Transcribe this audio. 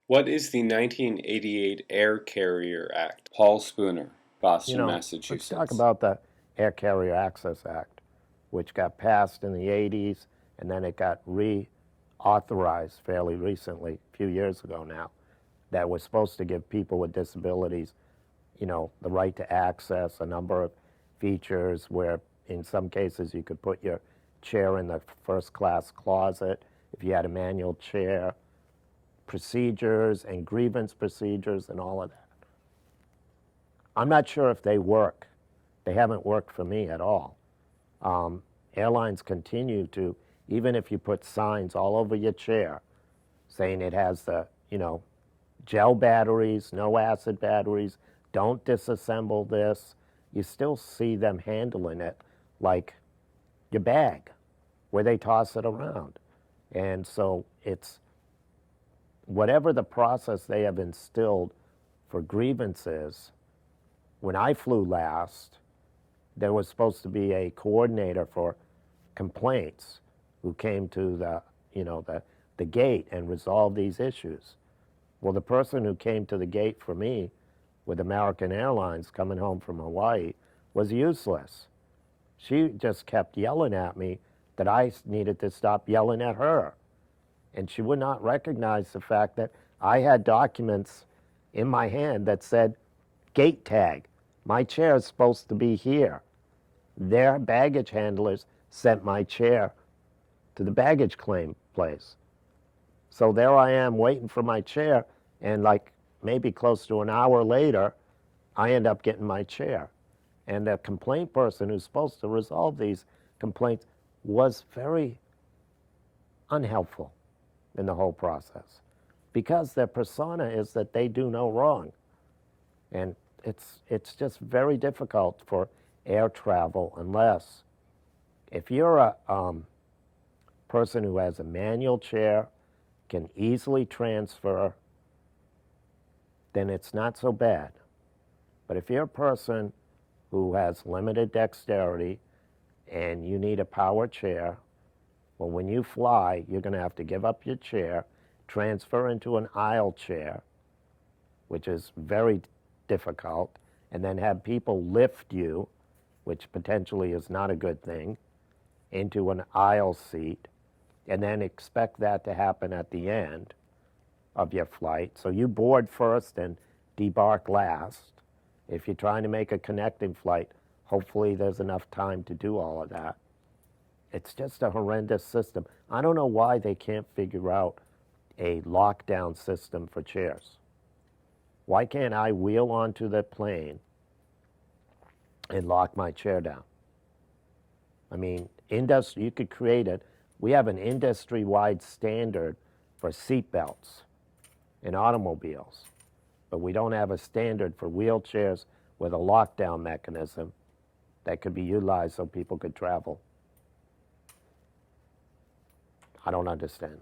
What is the 1988 Air Carrier Act? Paul Spooner, Boston, Let's talk Massachusetts. about the Air Carrier Access Act, which got passed in the 80s and then it got reauthorized fairly recently, a few years ago now, that was supposed to give people with disabilities, the right to access a number of features where in some cases you could put your chair in the first class closet if you had a manual chair, procedures and grievance procedures and all of that. I'm not sure if they work. They haven't worked for me at all. Airlines continue to, even if you put signs all over your chair saying it has the, gel batteries, no acid batteries, don't disassemble this, you still see them handling it like your bag where they toss it around. And so it's whatever the process they have instilled for grievances. When I flew last, there was supposed to be a coordinator for complaints who came to the gate and resolved these issues. Well, the person who came to the gate for me with American Airlines coming home from Hawaii was useless. She just kept yelling at me that I needed to stop yelling at her. And she would not recognize the fact that I had documents in my hand that said gate tag. My chair is supposed to be here. Their baggage handlers sent my chair to the baggage claim place. So there I am waiting for my chair, and like maybe close to an hour later, I end up getting my chair. And the complaint person who's supposed to resolve these complaints was very unhelpful in the whole process because their persona is that they do no wrong. And it's just very difficult for air travel unless if you're a person who has a manual chair, can easily transfer, then it's not so bad. But if you're a person who has limited dexterity and you need a power chair, well, when you fly, you're going to have to give up your chair, transfer into an aisle chair, which is very difficult, and then have people lift you, which potentially is not a good thing, into an aisle seat, and then expect that to happen at the end of your flight. So you board first and debark last. If you're trying to make a connecting flight, hopefully there's enough time to do all of that. It's just a horrendous system. I don't know why they can't figure out a lockdown system for chairs. Why can't I wheel onto the plane and lock my chair down? I mean, you could create it. We have an industry-wide standard for seat belts in automobiles, but we don't have a standard for wheelchairs with a lockdown mechanism that could be utilized so people could travel. I don't understand.